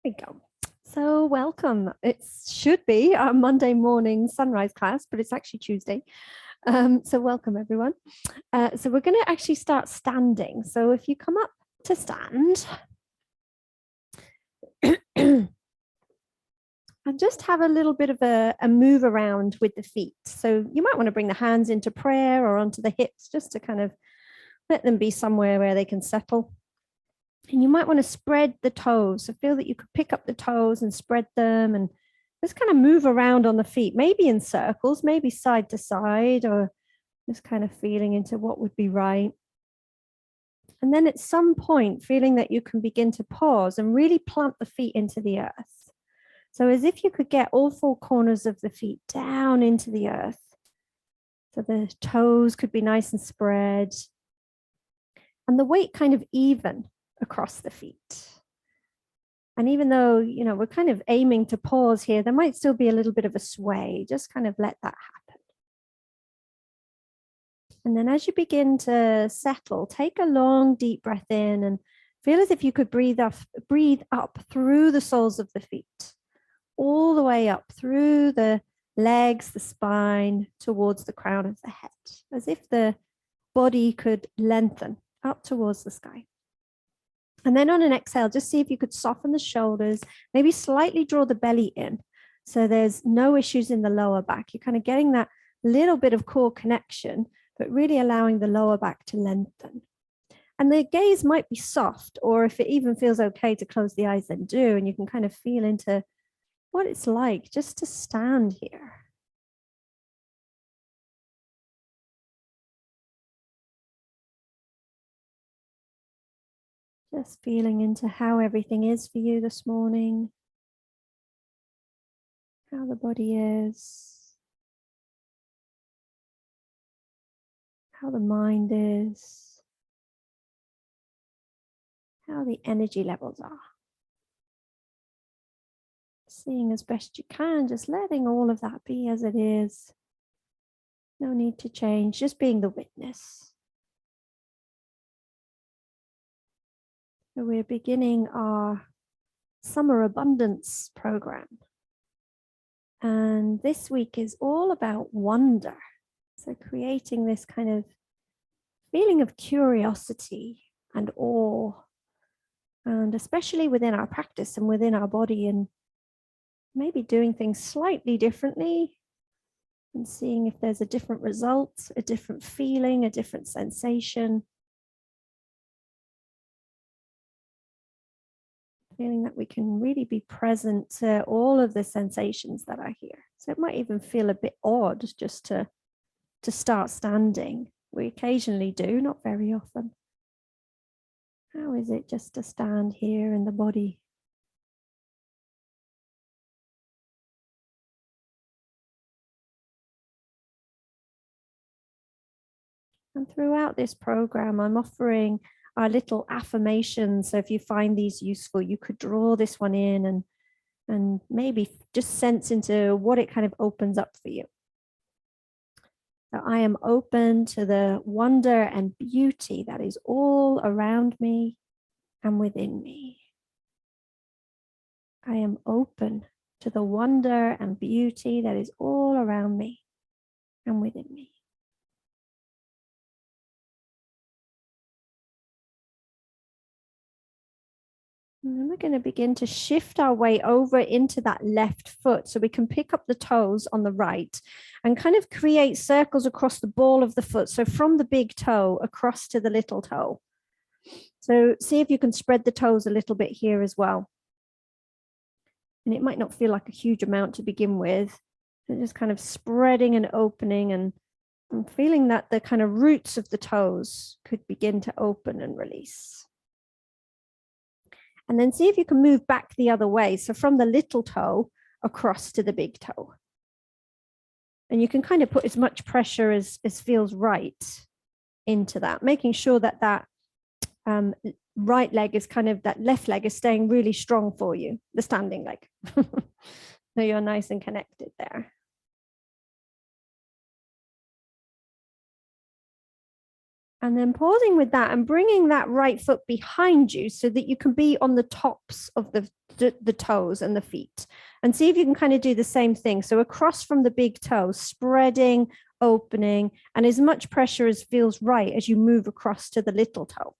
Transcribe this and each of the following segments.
we go. So welcome. It should be our Monday morning sunrise class, but it's actually Tuesday. So welcome everyone. So we're going to actually start standing. So if you come up to stand and just have a little bit of a move around with the feet. So you might want to bring the hands into prayer or onto the hips just to kind of let them be somewhere where they can settle. And you might want to spread the toes. So feel that you could pick up the toes and spread them and just kind of move around on the feet, maybe in circles, maybe side to side, or just kind of feeling into what would be right. And then at some point, feeling that you can begin to pause and really plant the feet into the earth. So as if you could get all four corners of the feet down into the earth. So the toes could be nice and spread. And the weight kind of even across the feet. And even though, we're kind of aiming to pause here, there might still be a little bit of a sway. Just kind of let that happen. And then as you begin to settle, take a long, deep breath in and feel as if you could breathe up through the soles of the feet, all the way up through the legs, the spine, towards the crown of the head, as if the body could lengthen up towards the sky. And then on an exhale, just see if you could soften the shoulders, maybe slightly draw the belly in. So there's no issues in the lower back. You're kind of getting that little bit of core connection, but really allowing the lower back to lengthen. And the gaze might be soft, or if it even feels okay to close the eyes, then do. And you can kind of feel into what it's like just to stand here. Just feeling into how everything is for you this morning, how the body is, how the mind is, how the energy levels are. Seeing as best you can, just letting all of that be as it is. No need to change, just being the witness. So we're beginning our summer abundance program. And this week is all about wonder. So creating this kind of feeling of curiosity and awe, and especially within our practice and within our body, and maybe doing things slightly differently and seeing if there's a different result, a different feeling, a different sensation. Feeling that we can really be present to all of the sensations that are here. So it might even feel a bit odd just to start standing. We occasionally do, not very often. How is it just to stand here in the body? And throughout this program, I'm offering our little affirmations. So if you find these useful, you could draw this one in and maybe just sense into what it kind of opens up for you. So I am open to the wonder and beauty that is all around me and within me. I am open to the wonder and beauty that is all around me and within me. And then we're going to begin to shift our way over into that left foot so we can pick up the toes on the right and kind of create circles across the ball of the foot. So from the big toe across to the little toe. So see if you can spread the toes a little bit here as well. And it might not feel like a huge amount to begin with. So just kind of spreading and opening and feeling that the kind of roots of the toes could begin to open and release. And then see if you can move back the other way. So from the little toe across to the big toe. And you can kind of put as much pressure as feels right into that, making sure that that right leg is kind of, that left leg is staying really strong for you, the standing leg. So you're nice and connected there. And then pausing with that and bringing that right foot behind you so that you can be on the tops of the toes and the feet. And see if you can kind of do the same thing. So across from the big toe, spreading, opening, and as much pressure as feels right as you move across to the little toe.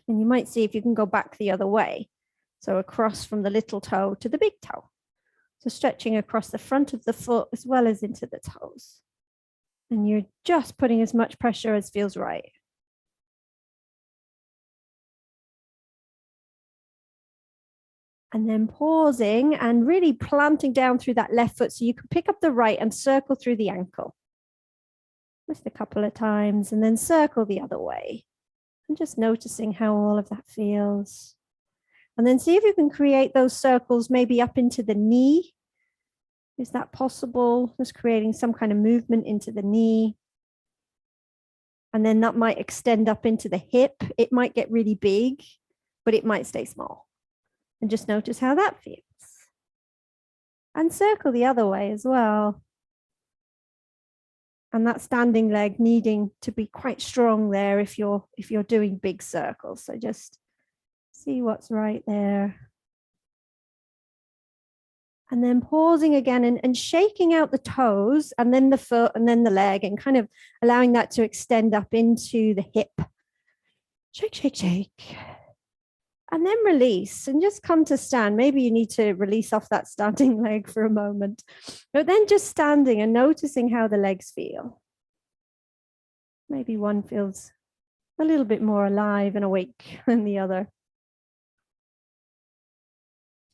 And you might see if you can go back the other way. So across from the little toe to the big toe. So stretching across the front of the foot as well as into the toes. And you're just putting as much pressure as feels right. And then pausing and really planting down through that left foot so you can pick up the right and circle through the ankle. Just a couple of times and then circle the other way. And just noticing how all of that feels. And then see if you can create those circles maybe up into the knee. Is that possible? Just creating some kind of movement into the knee. And then that might extend up into the hip. It might get really big, but it might stay small. And just notice how that feels. And circle the other way as well. And that standing leg needing to be quite strong there if you're doing big circles. So just see what's right there. And then pausing again and shaking out the toes and then the foot and then the leg and kind of allowing that to extend up into the hip. Shake, shake, shake. And then release and just come to stand. Maybe you need to release off that standing leg for a moment. But then just standing and noticing how the legs feel. Maybe one feels a little bit more alive and awake than the other.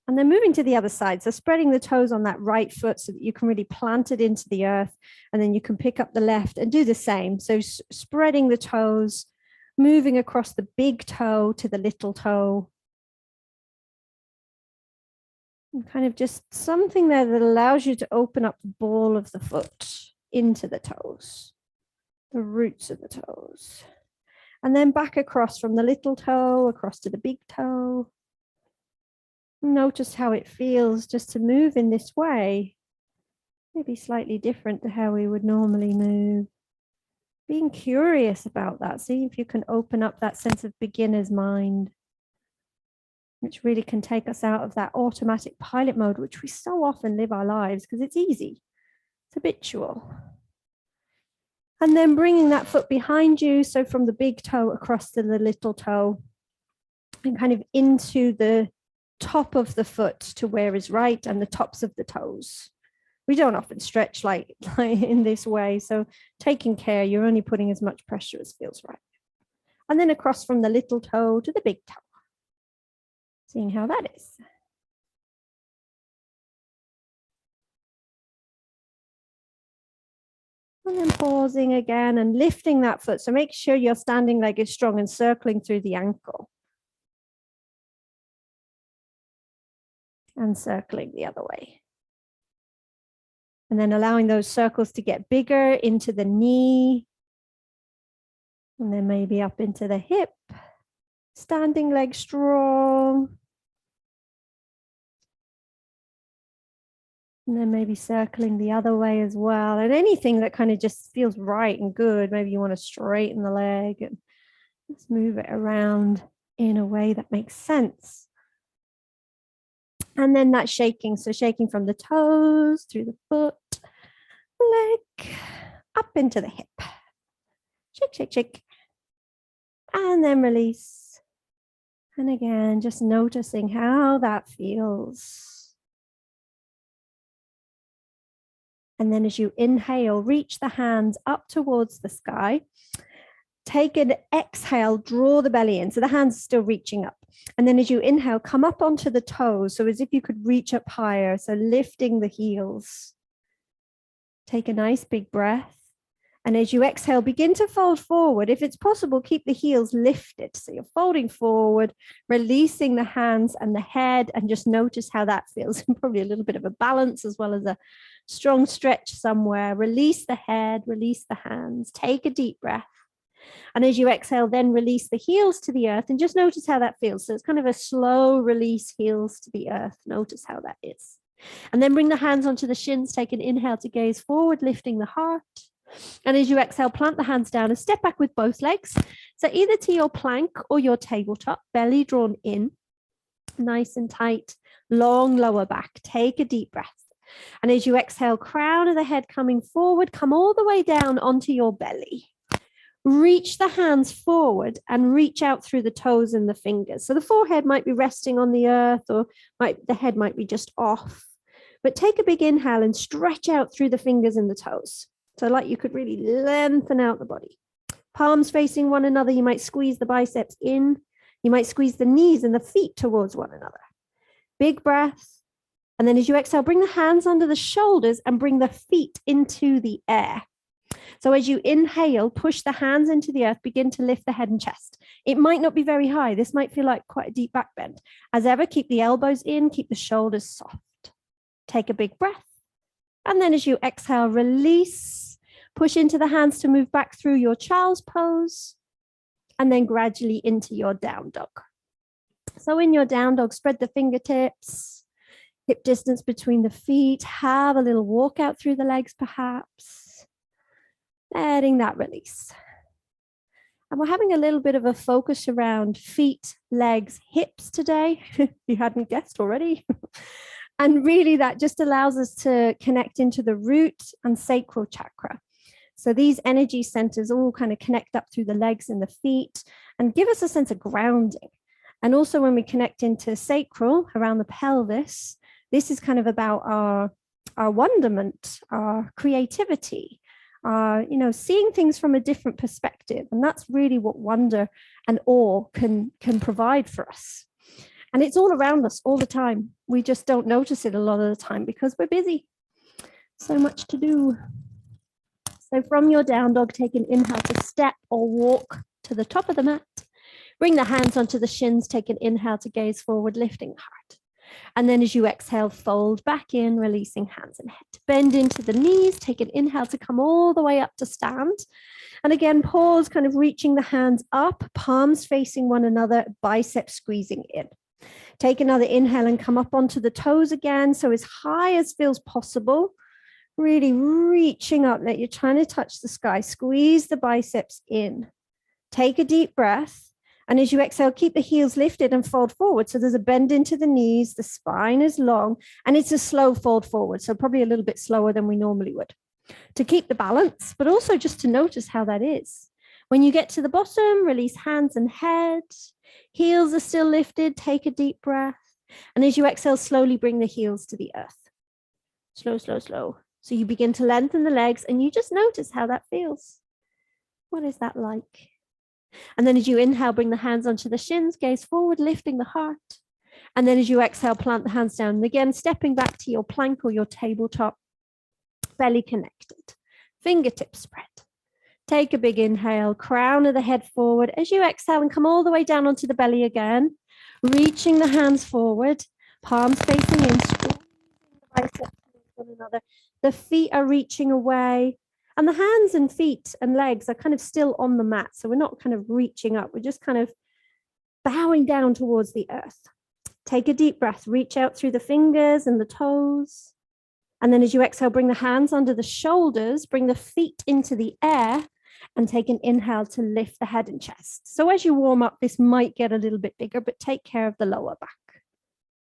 And then moving to the other side. So spreading the toes on that right foot so that you can really plant it into the earth. And then you can pick up the left and do the same. So spreading the toes, moving across the big toe to the little toe. And kind of just something there that allows you to open up the ball of the foot into the toes, the roots of the toes. And then back across from the little toe, across to the big toe. Notice how it feels just to move in this way. Maybe slightly different to how we would normally move. Being curious about that. See if you can open up that sense of beginner's mind, which really can take us out of that automatic pilot mode, which we so often live our lives because it's easy. It's habitual. And then bringing that foot behind you. So from the big toe across to the little toe and kind of into the top of the foot to where is right and the tops of the toes. We don't often stretch like in this way. So taking care, you're only putting as much pressure as feels right. And then across from the little toe to the big toe. Seeing how that is. And then pausing again and lifting that foot. So make sure your standing leg is strong and circling through the ankle. And circling the other way. And then allowing those circles to get bigger into the knee. And then maybe up into the hip. Standing leg strong. And then maybe circling the other way as well. And anything that kind of just feels right and good. Maybe you want to straighten the leg and just move it around in a way that makes sense. And then that shaking. So shaking from the toes, through the foot, leg, up into the hip. Shake, shake, shake. And then release. And again, just noticing how that feels. And then as you inhale, reach the hands up towards the sky. Take an exhale, draw the belly in. So the hands are still reaching up. And then as you inhale, come up onto the toes. So as if you could reach up higher. So lifting the heels. Take a nice big breath. And as you exhale, begin to fold forward. If it's possible, keep the heels lifted. So you're folding forward, releasing the hands and the head, and just notice how that feels. Probably a little bit of a balance as well as a strong stretch somewhere. Release the head, release the hands. Take a deep breath. And as you exhale, then release the heels to the earth and just notice how that feels. So it's kind of a slow release, heels to the earth. Notice how that is. And then bring the hands onto the shins. Take an inhale to gaze forward, lifting the heart. And as you exhale, plant the hands down and step back with both legs. So either to your plank or your tabletop, belly drawn in, nice and tight, long lower back. Take a deep breath. And as you exhale, crown of the head coming forward, come all the way down onto your belly. Reach the hands forward and reach out through the toes and the fingers. So the forehead might be resting on the earth, or the head might be just off. But take a big inhale and stretch out through the fingers and the toes. So like you could really lengthen out the body. Palms facing one another. You might squeeze the biceps in. You might squeeze the knees and the feet towards one another. Big breath. And then as you exhale, bring the hands under the shoulders and bring the feet into the air. So as you inhale, push the hands into the earth, begin to lift the head and chest. It might not be very high. This might feel like quite a deep back bend. As ever, keep the elbows in, keep the shoulders soft. Take a big breath. And then as you exhale, release, push into the hands to move back through your child's pose, and then gradually into your down dog. So in your down dog, spread the fingertips, hip distance between the feet, have a little walk out through the legs perhaps, letting that release. And we're having a little bit of a focus around feet, legs, hips today, if you hadn't guessed already. And really that just allows us to connect into the root and sacral chakra. So these energy centers all kind of connect up through the legs and the feet and give us a sense of grounding. And also when we connect into sacral around the pelvis, this is kind of about our wonderment, our creativity, seeing things from a different perspective. And that's really what wonder and awe can provide for us. And it's all around us all the time. We just don't notice it a lot of the time because we're busy. So much to do. So from your down dog, take an inhale to step or walk to the top of the mat. Bring the hands onto the shins. Take an inhale to gaze forward, lifting the heart. And then as you exhale, fold back in, releasing hands and head. Bend into the knees. Take an inhale to come all the way up to stand. And again, pause, kind of reaching the hands up, palms facing one another, biceps squeezing in. Take another inhale and come up onto the toes again. So as high as feels possible, really reaching up, like you're trying to touch the sky. Squeeze the biceps in. Take a deep breath. And as you exhale, keep the heels lifted and fold forward. So there's a bend into the knees. The spine is long and it's a slow fold forward. So probably a little bit slower than we normally would to keep the balance, but also just to notice how that is. When you get to the bottom, release hands and head. Heels are still lifted. Take a deep breath. And as you exhale, slowly bring the heels to the earth. Slow, slow, slow. So you begin to lengthen the legs and you just notice how that feels. What is that like? And then as you inhale, bring the hands onto the shins, gaze forward, lifting the heart. And then as you exhale, plant the hands down. And again, stepping back to your plank or your tabletop, belly connected, fingertips spread. Take a big inhale, crown of the head forward. As you exhale and come all the way down onto the belly again, reaching the hands forward, palms facing in, squeezing the biceps towards one another. The feet are reaching away and the hands and feet and legs are kind of still on the mat. So we're not kind of reaching up. We're just kind of bowing down towards the earth. Take a deep breath, reach out through the fingers and the toes. And then as you exhale, bring the hands under the shoulders, bring the feet into the air and take an inhale to lift the head and chest. So as you warm up, this might get a little bit bigger, but take care of the lower back.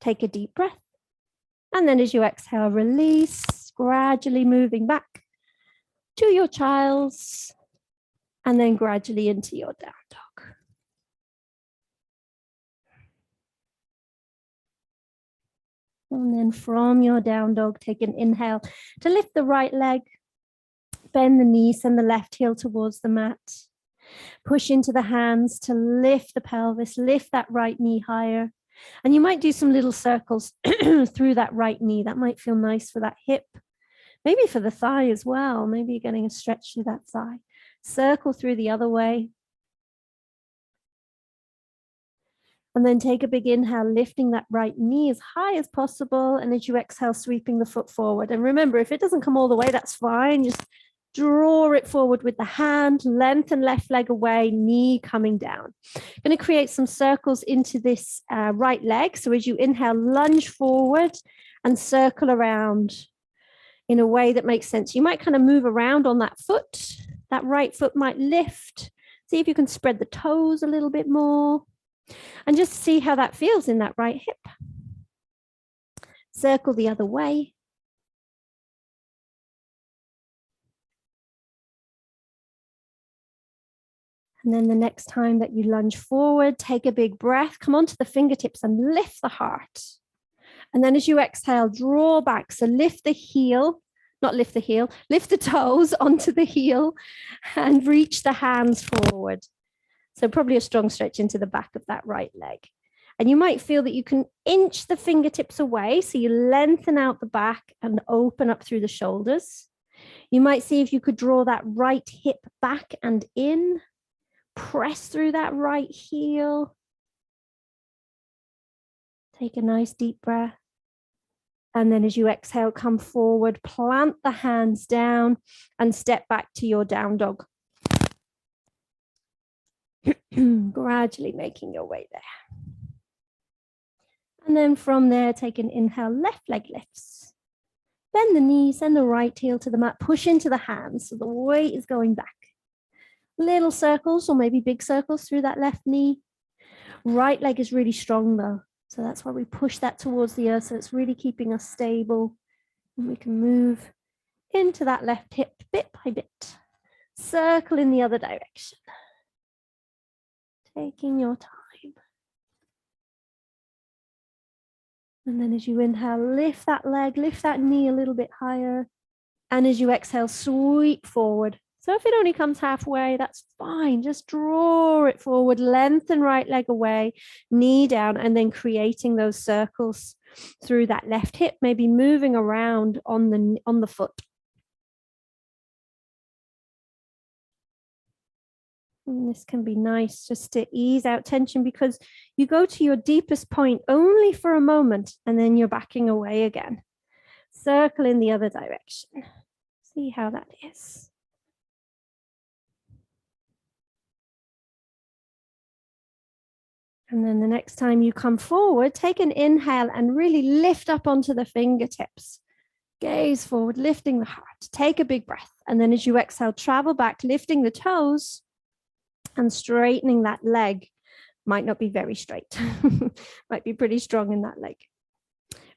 Take a deep breath. And then as you exhale, release, gradually moving back to your child's, and then gradually into your down dog. And then from your down dog, take an inhale to lift the right leg, bend the knee, send the left heel towards the mat. Push into the hands to lift the pelvis, lift that right knee higher. And you might do some little circles through that right knee. That might feel nice for that hip. Maybe for the thigh as well. Maybe you're getting a stretch through that thigh. Circle through the other way. And then take a big inhale, lifting that right knee as high as possible. And as you exhale, sweeping the foot forward. And remember, if it doesn't come all the way, that's fine. Just draw it forward with the hand, lengthen left leg away, knee coming down. Going to create some circles into this right leg. So as you inhale, lunge forward and circle around in a way that makes sense. You might kind of move around on that foot. That right foot might lift. See if you can spread the toes a little bit more and just see how that feels in that right hip. Circle the other way. And then the next time that you lunge forward, take a big breath, come onto the fingertips and lift the heart. And then as you exhale, draw back. So lift the heel, not lift the heel, lift the toes onto the heel and reach the hands forward. So probably a strong stretch into the back of that right leg. And you might feel that you can inch the fingertips away. So you lengthen out the back and open up through the shoulders. You might see if you could draw that right hip back and in. Press through that right heel. Take a nice deep breath. And then as you exhale, come forward, plant the hands down and step back to your down dog. Gradually making your way there. And then from there, take an inhale, left leg lifts. Bend the knees, send the right heel to the mat, push into the hands so the weight is going back. Little circles or maybe big circles through that left knee. Right leg is really strong though. So that's why we push that towards the earth. So it's really keeping us stable. And we can move into that left hip bit by bit. Circle in the other direction. Taking your time. And then as you inhale, lift that leg, lift that knee a little bit higher. And as you exhale, sweep forward. So if it only comes halfway, that's fine. Just draw it forward, lengthen right leg away, knee down, and then creating those circles through that left hip, maybe moving around on the foot. And this can be nice just to ease out tension because you go to your deepest point only for a moment and then you're backing away again. Circle in the other direction. See how that is. And then the next time you come forward, take an inhale and really lift up onto the fingertips. Gaze forward, lifting the heart. Take a big breath. And then as you exhale, travel back, lifting the toes and straightening that leg. Might not be very straight. Might be pretty strong in that leg.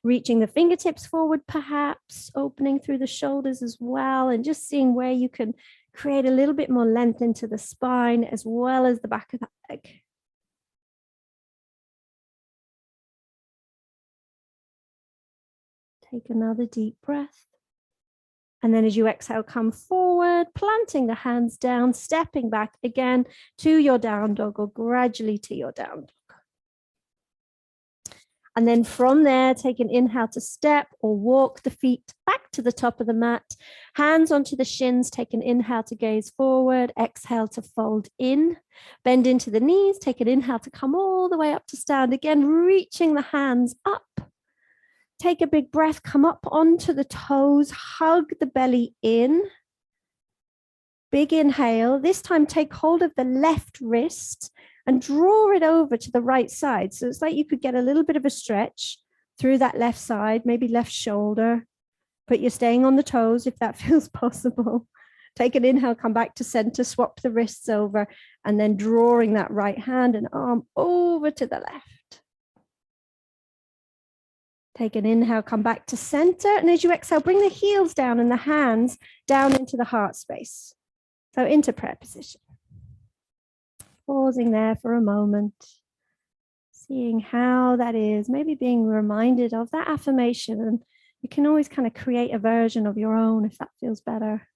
Reaching the fingertips forward, perhaps, opening through the shoulders as well, and just seeing where you can create a little bit more length into the spine as well as the back of that leg. Take another deep breath. And then as you exhale, come forward, planting the hands down, stepping back again to your down dog or gradually to your down dog. And then from there, take an inhale to step or walk the feet back to the top of the mat. Hands onto the shins, take an inhale to gaze forward, exhale to fold in, bend into the knees, take an inhale to come all the way up to stand. Again, reaching the hands up. Take a big breath, come up onto the toes, hug the belly in. Big inhale. This time take hold of the left wrist and draw it over to the right side. So it's like you could get a little bit of a stretch through that left side, maybe left shoulder, but you're staying on the toes if that feels possible. Take an inhale, come back to center, swap the wrists over, and then drawing that right hand and arm over to the left. Take an inhale, come back to center. And as you exhale, bring the heels down and the hands down into the heart space. So into prayer position. Pausing there for a moment. Seeing how that is. Maybe being reminded of that affirmation. And you can always kind of create a version of your own if that feels better.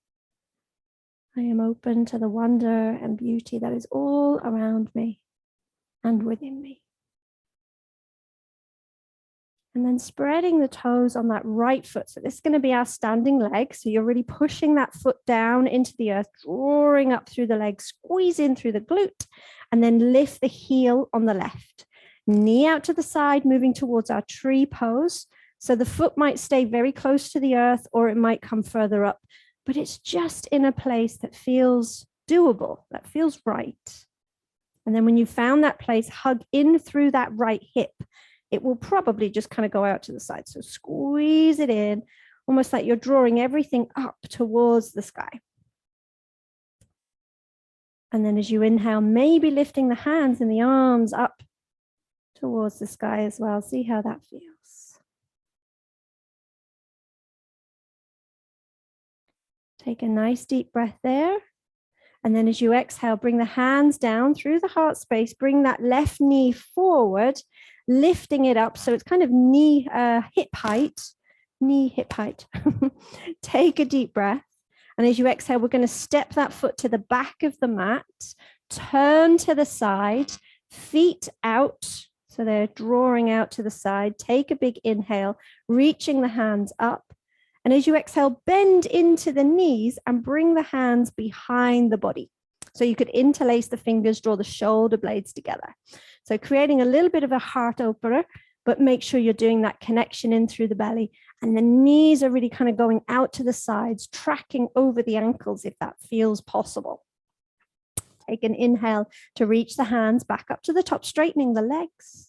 I am open to the wonder and beauty that is all around me and within me. And then spreading the toes on that right foot. So this is going to be our standing leg. So you're really pushing that foot down into the earth, drawing up through the leg, squeeze in through the glute, and then lift the heel on the left. Knee out to the side, moving towards our tree pose. So the foot might stay very close to the earth or it might come further up, but it's just in a place that feels doable, that feels right. And then when you found that place, hug in through that right hip. it will probably just kind of go out to the side. So squeeze it in, almost like you're drawing everything up towards the sky. And then as you inhale, maybe lifting the hands and the arms up towards the sky as well. See how that feels. Take a nice deep breath there. And then as you exhale, bring the hands down through the heart space, bring that left knee forward, lifting it up. So it's kind of hip height. Take a deep breath. And as you exhale, we're going to step that foot to the back of the mat, turn to the side, feet out. So they're drawing out to the side. Take a big inhale, reaching the hands up. And as you exhale, bend into the knees and bring the hands behind the body. So you could interlace the fingers, draw the shoulder blades together. So creating a little bit of a heart opener, but make sure you're doing that connection in through the belly. And the knees are really kind of going out to the sides, tracking over the ankles if that feels possible. Take an inhale to reach the hands back up to the top, straightening the legs.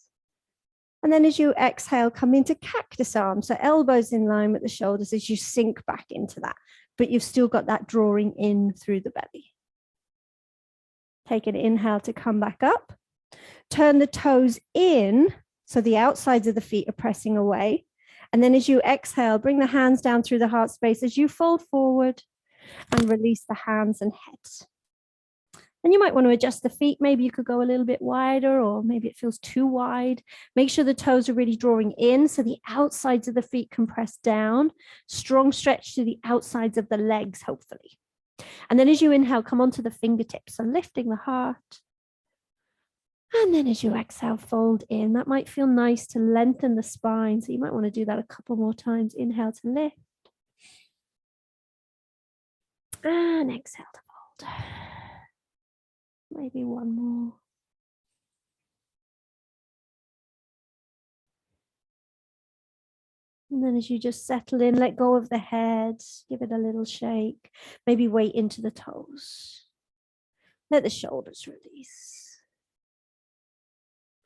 And then as you exhale, come into cactus arm. So elbows in line with the shoulders as you sink back into that, but you've still got that drawing in through the belly. Take an inhale to come back up. Turn the toes in, so the outsides of the feet are pressing away. And then as you exhale, bring the hands down through the heart space as you fold forward and release the hands and head. And you might want to adjust the feet. Maybe you could go a little bit wider, or maybe it feels too wide. Make sure the toes are really drawing in so the outsides of the feet can press down. Strong stretch to the outsides of the legs, hopefully. And then as you inhale, come onto the fingertips. So lifting the heart. And then as you exhale, fold in. That might feel nice to lengthen the spine. So you might want to do that a couple more times. Inhale to lift. And exhale to fold. Maybe one more. And then as you just settle in, let go of the head, give it a little shake, maybe weight into the toes. Let the shoulders release.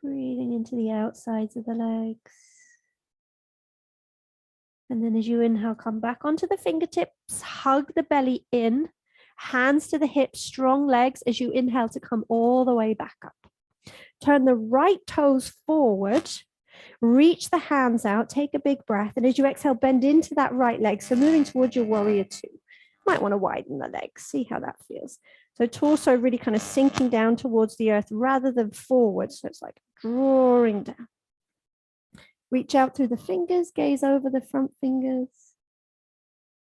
Breathing into the outsides of the legs. And then as you inhale, come back onto the fingertips, hug the belly in, hands to the hips, strong legs as you inhale to come all the way back up. Turn the right toes forward, reach the hands out, take a big breath. And as you exhale, bend into that right leg. So moving towards your warrior two. Might want to widen the legs, see how that feels. So torso really kind of sinking down towards the earth rather than forward. So it's like drawing down. Reach out through the fingers, gaze over the front fingers.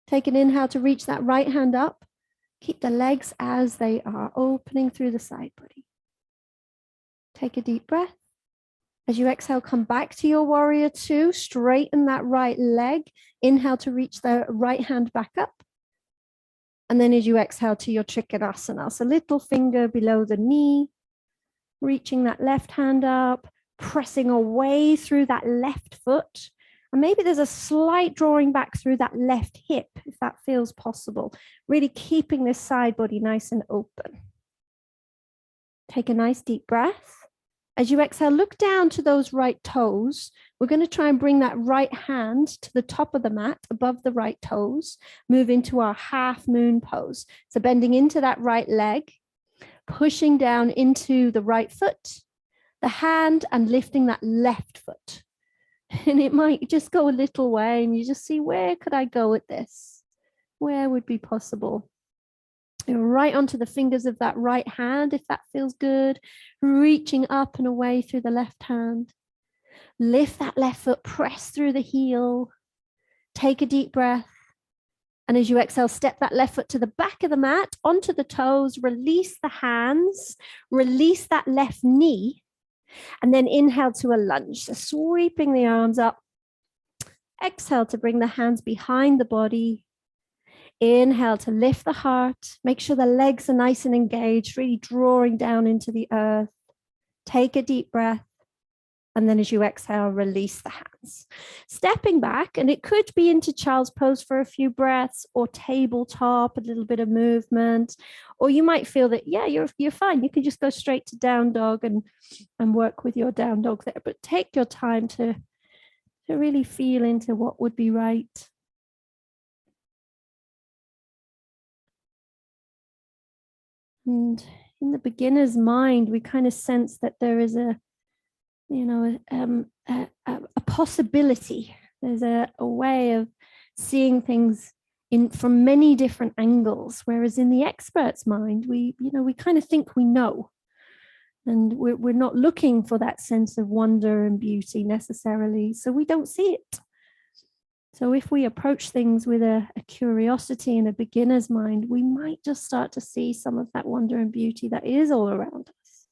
Take an inhale to reach that right hand up. Keep the legs as they are, opening through the side body. Take a deep breath. As you exhale, come back to your warrior two. Straighten that right leg. Inhale to reach the right hand back up. And then as you exhale to your Trikonasana, so little finger below the knee, reaching that left hand up, pressing away through that left foot. And maybe there's a slight drawing back through that left hip, if that feels possible. Really keeping this side body nice and open. Take a nice deep breath. As you exhale, look down to those right toes. We're going to try and bring that right hand to the top of the mat above the right toes. Move into our half moon pose. So bending into that right leg, pushing down into the right foot, the hand, and lifting that left foot. And it might just go a little way and you just see, where could I go with this? Where would be possible? Right onto the fingers of that right hand, if that feels good. Reaching up and away through the left hand. Lift that left foot, press through the heel. Take a deep breath. And as you exhale, step that left foot to the back of the mat, onto the toes, release the hands, release that left knee, and then inhale to a lunge. So sweeping the arms up. Exhale to bring the hands behind the body. Inhale to lift the heart. Make sure the legs are nice and engaged, really drawing down into the earth. Take a deep breath. And then as you exhale, release the hands. Stepping back, and it could be into child's pose for a few breaths, or tabletop, a little bit of movement. Or you might feel that, yeah, you're fine. You can just go straight to down dog and work with your down dog there. But take your time to really feel into what would be right. And in the beginner's mind, we kind of sense that there is a possibility. There's a way of seeing things from many different angles, whereas in the expert's mind, we kind of think we know, and we're not looking for that sense of wonder and beauty necessarily, so we don't see it. So if we approach things with a curiosity and a beginner's mind, we might just start to see some of that wonder and beauty that is all around us.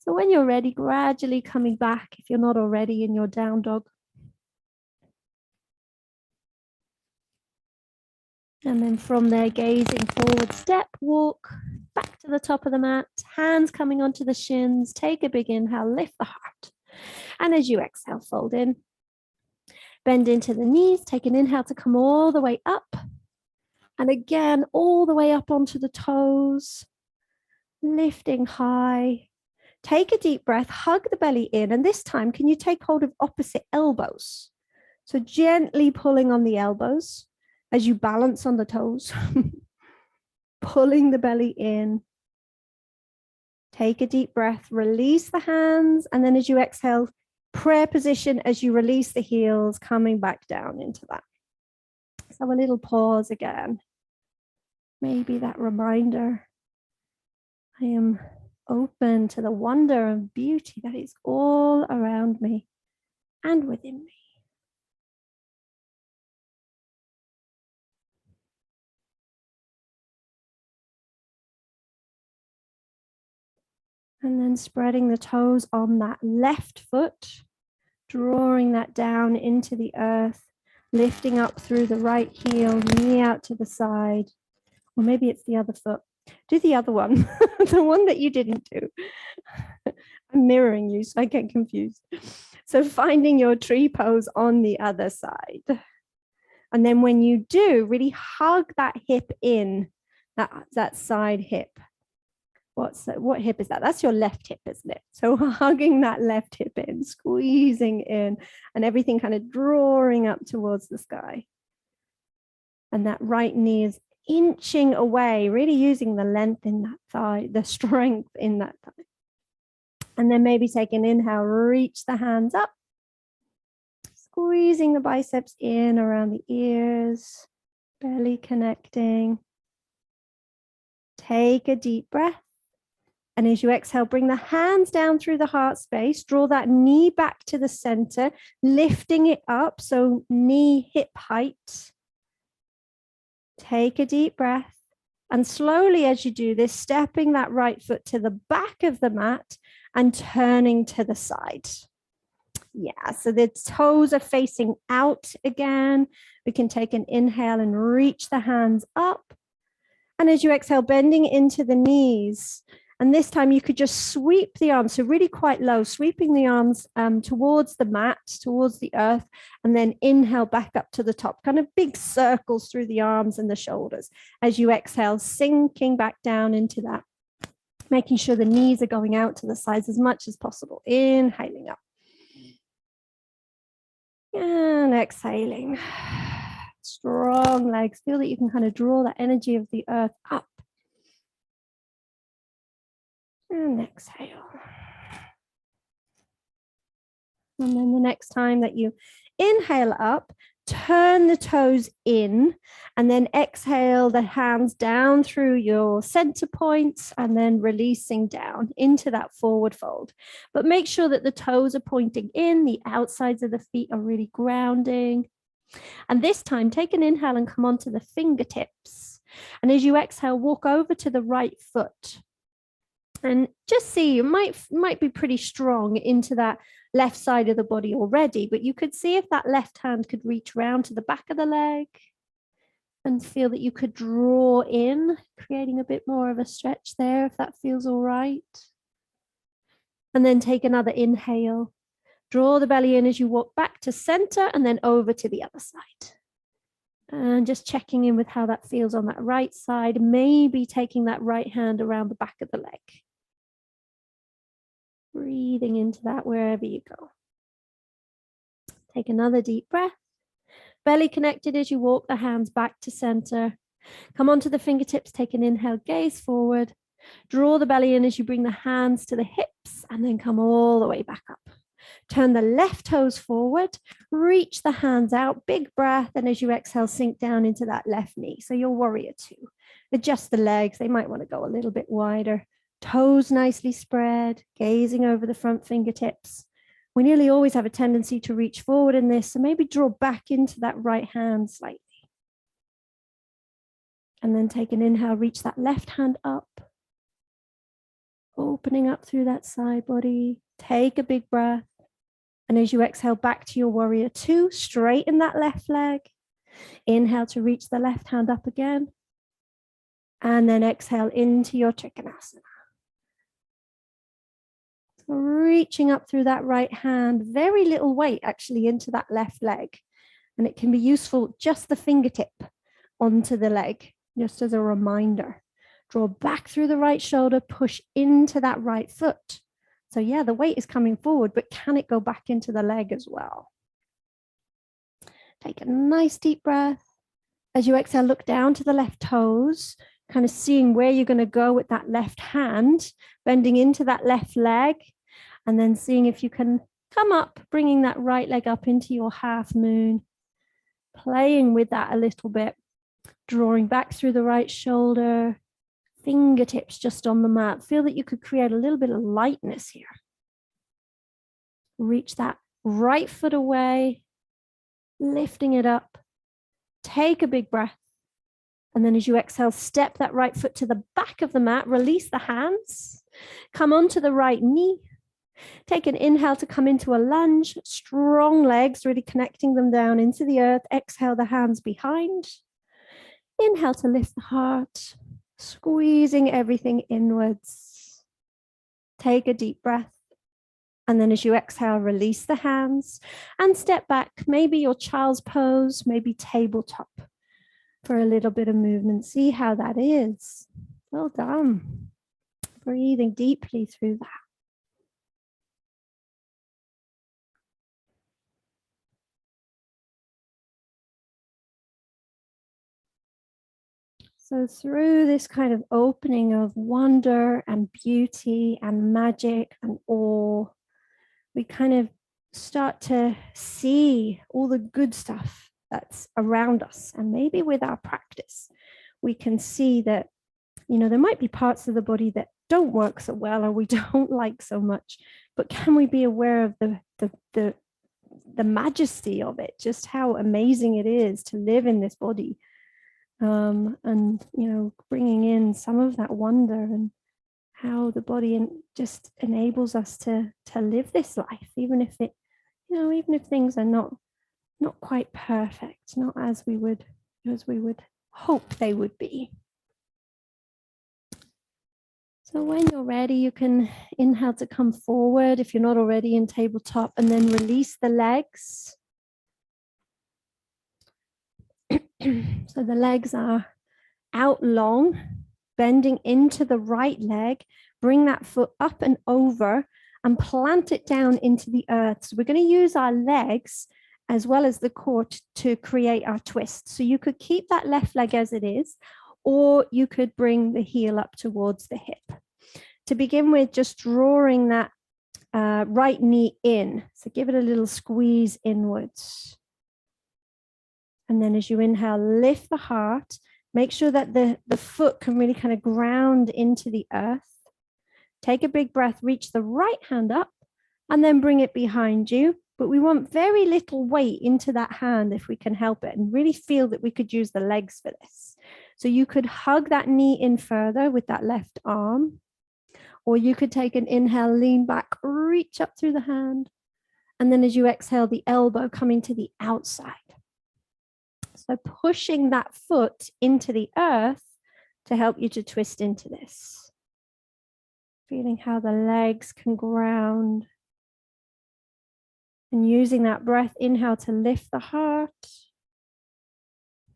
So when you're ready, gradually coming back, if you're not already in your down dog. And then from there, gazing forward, step, walk back to the top of the mat, hands coming onto the shins. Take a big inhale, lift the heart. And as you exhale, fold in. Bend into the knees, take an inhale to come all the way up. And again, all the way up onto the toes, lifting high. Take a deep breath, hug the belly in. And this time, can you take hold of opposite elbows? So gently pulling on the elbows as you balance on the toes, pulling the belly in. Take a deep breath, release the hands. And then as you exhale, prayer position as you release the heels, coming back down into that. So a little pause again. Maybe that reminder, I am open to the wonder and beauty that is all around me and within me. And then spreading the toes on that left foot, drawing that down into the earth, lifting up through the right heel, knee out to the side, or maybe it's the other foot. Do the other one, the one that you didn't do. I'm mirroring you, so I get confused. So finding your tree pose on the other side. And then when you do, really hug that hip in, that side hip. What hip is that? That's your left hip, isn't it? So hugging that left hip in, squeezing in, and everything kind of drawing up towards the sky. And that right knee is inching away, really using the length in that thigh, the strength in that thigh. And then maybe take an inhale, reach the hands up, squeezing the biceps in around the ears, belly connecting. Take a deep breath. And as you exhale, bring the hands down through the heart space, draw that knee back to the center, lifting it up, so knee hip height. Take a deep breath. And slowly as you do this, stepping that right foot to the back of the mat and turning to the side. Yeah, so the toes are facing out again. We can take an inhale and reach the hands up. And as you exhale, bending into the knees. And this time you could just sweep the arms, so really quite low, sweeping the arms towards the mat, towards the earth, and then inhale back up to the top, kind of big circles through the arms and the shoulders. As you exhale, sinking back down into that, making sure the knees are going out to the sides as much as possible. Inhaling up. And exhaling. Strong legs. Feel that you can kind of draw that energy of the earth up. And exhale. And then the next time that you inhale up, turn the toes in, and then exhale the hands down through your center points, and then releasing down into that forward fold. But make sure that the toes are pointing in, the outsides of the feet are really grounding. And this time, take an inhale and come onto the fingertips. And as you exhale, walk over to the right foot. And just see, you might be pretty strong into that left side of the body already, but you could see if that left hand could reach round to the back of the leg and feel that you could draw in, creating a bit more of a stretch there if that feels all right. And then take another inhale. Draw the belly in as you walk back to center and then over to the other side. And just checking in with how that feels on that right side, maybe taking that right hand around the back of the leg. Breathing into that wherever you go. Take another deep breath. Belly connected as you walk the hands back to center. Come onto the fingertips, take an inhale, gaze forward. Draw the belly in as you bring the hands to the hips and then come all the way back up. Turn the left toes forward, reach the hands out, big breath, and as you exhale, sink down into that left knee. So your warrior two. Adjust the legs, they might want to go a little bit wider. Toes nicely spread, gazing over the front fingertips. We nearly always have a tendency to reach forward in this, so maybe draw back into that right hand slightly. And then take an inhale, reach that left hand up. Opening up through that side body. Take a big breath. And as you exhale back to your warrior two, straighten that left leg. Inhale to reach the left hand up again. And then exhale into your Trikonasana. So reaching up through that right hand, very little weight actually into that left leg. And it can be useful, just the fingertip onto the leg, just as a reminder. Draw back through the right shoulder, push into that right foot. So yeah, the weight is coming forward, but can it go back into the leg as well? Take a nice deep breath. As you exhale, look down to the left toes, kind of seeing where you're going to go with that left hand, bending into that left leg, and then seeing if you can come up, bringing that right leg up into your half moon, playing with that a little bit, drawing back through the right shoulder, fingertips just on the mat. Feel that you could create a little bit of lightness here. Reach that right foot away, lifting it up. Take a big breath. And then as you exhale, step that right foot to the back of the mat, release the hands, come onto the right knee. Take an inhale to come into a lunge, strong legs, really connecting them down into the earth. Exhale the hands behind. Inhale to lift the heart, squeezing everything inwards. Take a deep breath. And then as you exhale, release the hands and step back, maybe your child's pose, maybe tabletop for a little bit of movement. See how that is. Well done. Breathing deeply through that. So through this kind of opening of wonder and beauty and magic and awe, we kind of start to see all the good stuff that's around us. And maybe with our practice, we can see that, you know, there might be parts of the body that don't work so well or we don't like so much, but can we be aware of the majesty of it, just how amazing it is to live in this body? And, you know, bringing in some of that wonder and how the body just enables us to live this life, even if it, you know, even if things are not quite perfect, not as we would hope they would be. So when you're ready, you can inhale to come forward if you're not already in tabletop, and then release the legs. So the legs are out long, bending into the right leg. Bring that foot up and over and plant it down into the earth. So we're going to use our legs as well as the core to create our twist. So you could keep that left leg as it is, or you could bring the heel up towards the hip. To begin with, just drawing that right knee in. So give it a little squeeze inwards. And then as you inhale, lift the heart. Make sure that the foot can really kind of ground into the earth. Take a big breath, reach the right hand up, and then bring it behind you. But we want very little weight into that hand if we can help it, and really feel that we could use the legs for this. So you could hug that knee in further with that left arm, or you could take an inhale, lean back, reach up through the hand. And then as you exhale, the elbow coming to the outside. So pushing that foot into the earth to help you to twist into this. Feeling how the legs can ground. And using that breath, inhale to lift the heart.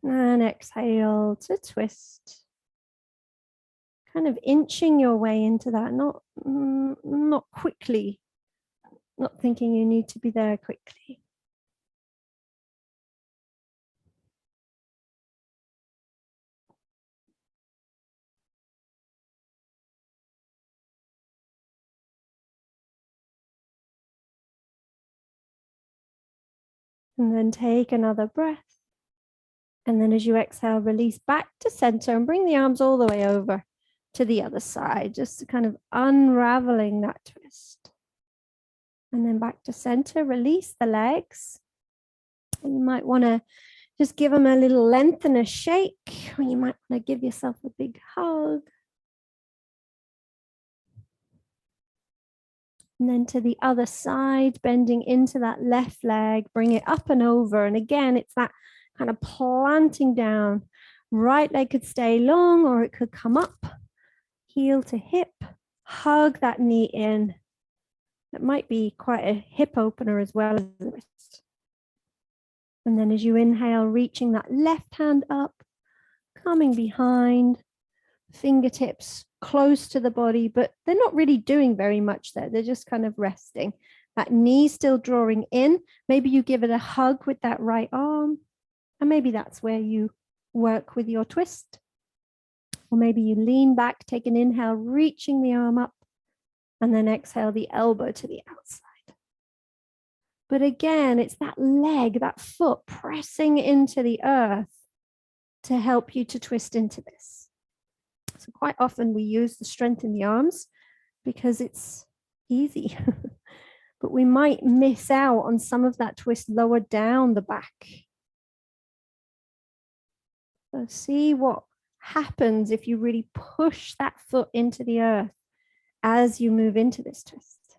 And exhale to twist. Kind of inching your way into that, not quickly, not thinking you need to be there quickly. And then take another breath. And then as you exhale, release back to center and bring the arms all the way over to the other side, just to kind of unraveling that twist. And then back to center, release the legs. And you might want to just give them a little length and a shake, or you might want to give yourself a big hug. And then to the other side, bending into that left leg, bring it up and over. And again, it's that kind of planting down. Right leg could stay long or it could come up, heel to hip, hug that knee in. That might be quite a hip opener as well as the wrist. And then as you inhale, reaching that left hand up, coming behind, fingertips close to the body, but they're not really doing very much there. They're just kind of resting. That knee still drawing in. Maybe you give it a hug with that right arm. And maybe that's where you work with your twist. Or maybe you lean back, take an inhale, reaching the arm up, and then exhale the elbow to the outside. But again, it's that leg, that foot pressing into the earth to help you to twist into this. So quite often we use the strength in the arms because it's easy, but we might miss out on some of that twist lower down the back. So see what happens if you really push that foot into the earth as you move into this twist.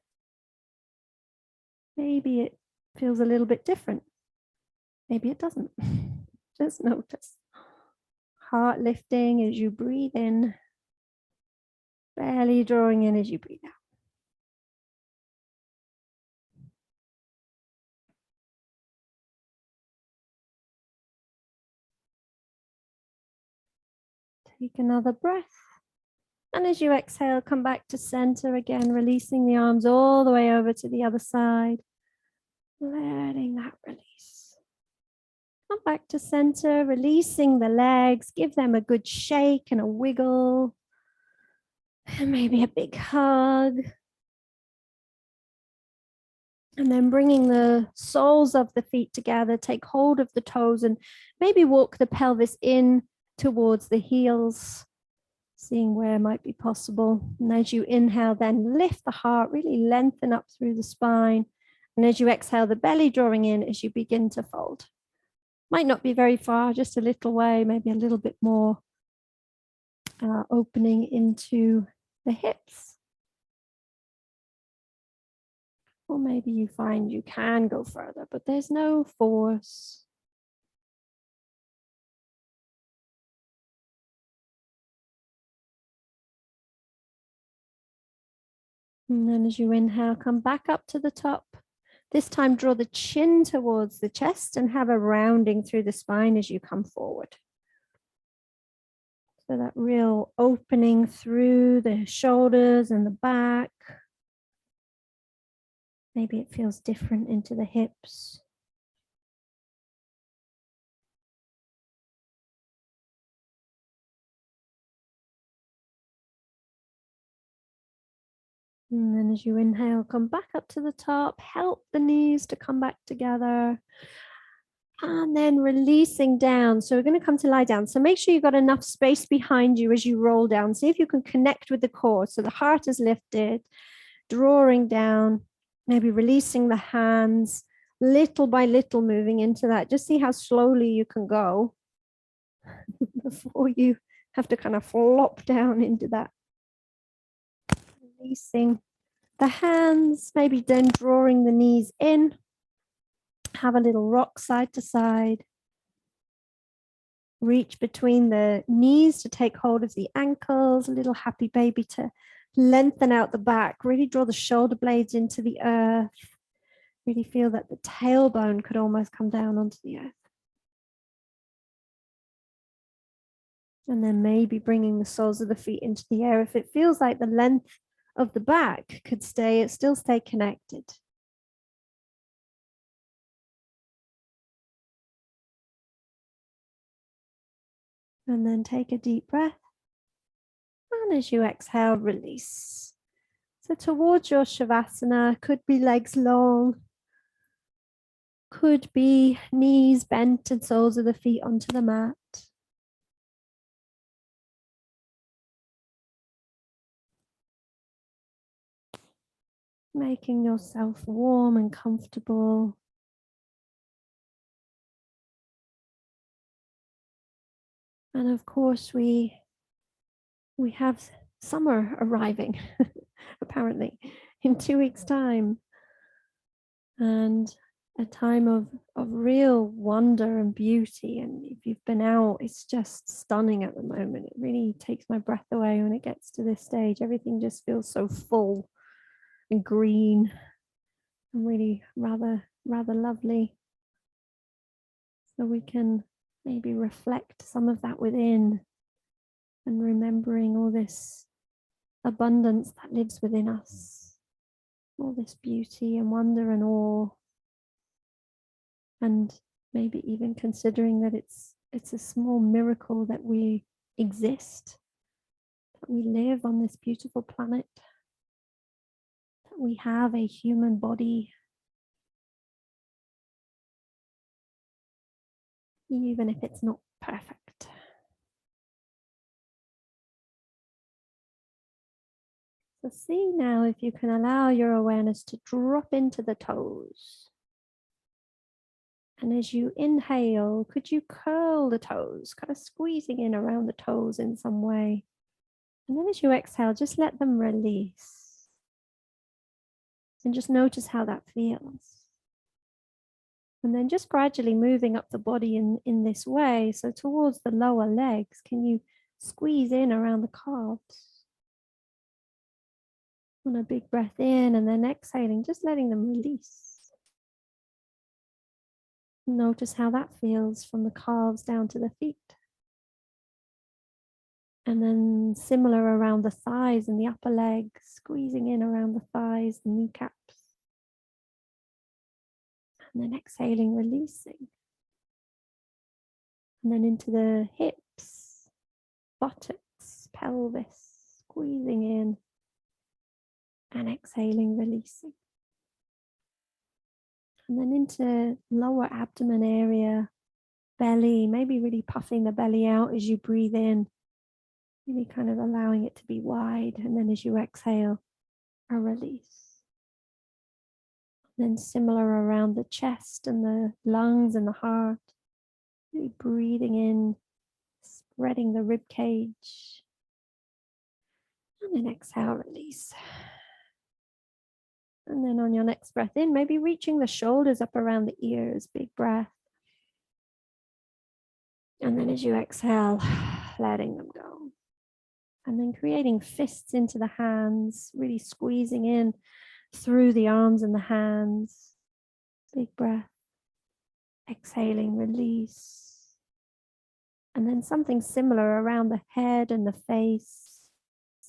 Maybe it feels a little bit different. Maybe it doesn't. Just notice. Heart lifting as you breathe in. Belly drawing in as you breathe out. Take another breath. And as you exhale, come back to center again, releasing the arms all the way over to the other side. Letting that release. Come back to center, releasing the legs. Give them a good shake and a wiggle. And maybe a big hug. And then bringing the soles of the feet together, take hold of the toes and maybe walk the pelvis in towards the heels, seeing where might be possible. And as you inhale, then lift the heart, really lengthen up through the spine. And as you exhale, the belly drawing in as you begin to fold. Might not be very far, just a little way, maybe a little bit more opening into the hips. Or maybe you find you can go further, but there's no force. And then as you inhale, come back up to the top. This time, draw the chin towards the chest and have a rounding through the spine as you come forward. So that real opening through the shoulders and the back. Maybe it feels different into the hips. And then as you inhale, come back up to the top, help the knees to come back together. And then releasing down. So we're going to come to lie down. So make sure you've got enough space behind you as you roll down. See if you can connect with the core. So the heart is lifted, drawing down, maybe releasing the hands, little by little moving into that. Just see how slowly you can go before you have to kind of flop down into that. Releasing the hands, maybe then drawing the knees in. Have a little rock side to side. Reach between the knees to take hold of the ankles, a little happy baby to lengthen out the back, really draw the shoulder blades into the earth. Really feel that the tailbone could almost come down onto the earth. And then maybe bringing the soles of the feet into the air. If it feels like the length of the back could still stay connected. And then take a deep breath. And as you exhale, release. So towards your Shavasana, could be legs long, could be knees bent and soles of the feet onto the mat. Making yourself warm and comfortable. And of course, we have summer arriving, apparently, in 2 weeks' time. And a time of real wonder and beauty. And if you've been out, it's just stunning at the moment. It really takes my breath away when it gets to this stage. Everything just feels so full and green and really rather lovely. So we can maybe reflect some of that within and remembering all this abundance that lives within us, all this beauty and wonder and awe. And maybe even considering that it's a small miracle that we exist, that we live on this beautiful planet, that we have a human body, even if it's not perfect. So see now if you can allow your awareness to drop into the toes. And as you inhale, could you curl the toes, kind of squeezing in around the toes in some way? And then as you exhale, just let them release. And just notice how that feels. And then just gradually moving up the body in this way. So towards the lower legs, can you squeeze in around the calves? On a big breath in and then exhaling, just letting them release. Notice how that feels from the calves down to the feet. And then similar around the thighs and the upper legs, squeezing in around the thighs, the kneecaps. And then exhaling, releasing. And then into the hips, buttocks, pelvis, squeezing in and exhaling, releasing. And then into lower abdomen area, belly, maybe really puffing the belly out as you breathe in, maybe kind of allowing it to be wide. And then as you exhale, a release. Then similar around the chest and the lungs and the heart, really breathing in, spreading the rib cage. And then exhale, release. And then on your next breath in, maybe reaching the shoulders up around the ears, big breath. And then as you exhale, letting them go. And then creating fists into the hands, really squeezing in through the arms and the hands. Big breath. Exhaling, release. And then something similar around the head and the face.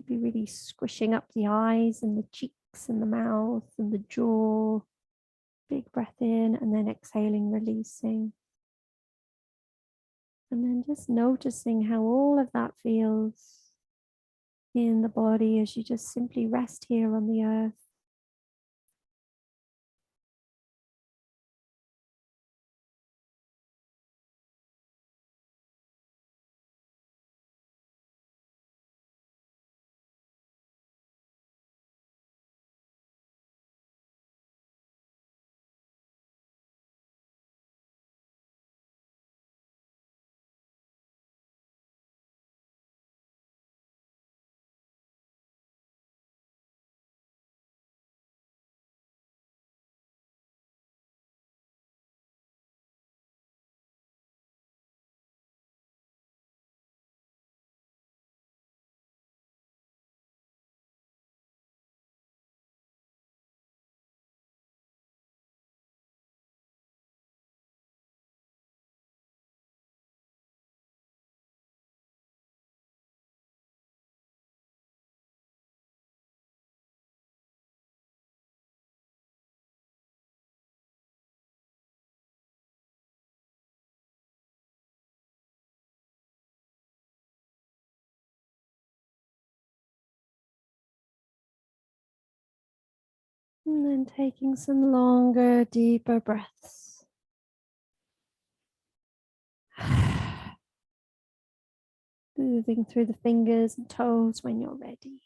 Be really squishing up the eyes and the cheeks and the mouth and the jaw. Big breath in and then exhaling, releasing. And then just noticing how all of that feels in the body as you just simply rest here on the earth. And then taking some longer, deeper breaths. Moving through the fingers and toes when you're ready.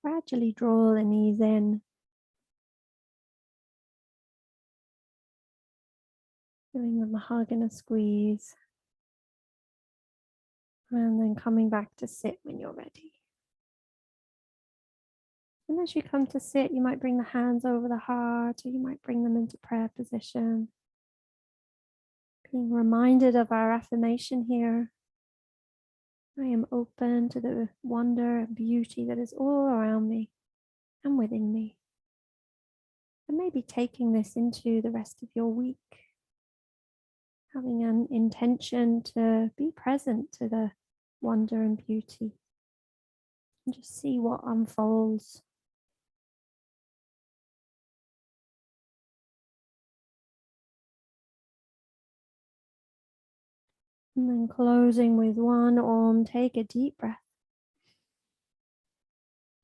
Gradually draw the knees in. Giving them a hug and a squeeze. And then coming back to sit when you're ready. And as you come to sit, you might bring the hands over the heart, or you might bring them into prayer position. Being reminded of our affirmation here. I am open to the wonder and beauty that is all around me and within me. And maybe taking this into the rest of your week. Having an intention to be present to the wonder and beauty. And just see what unfolds. And then closing with one Om, take a deep breath.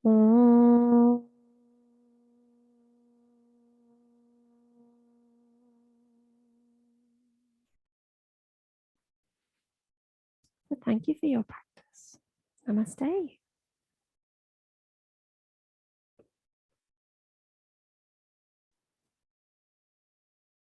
Om. So thank you for your practice. Namaste.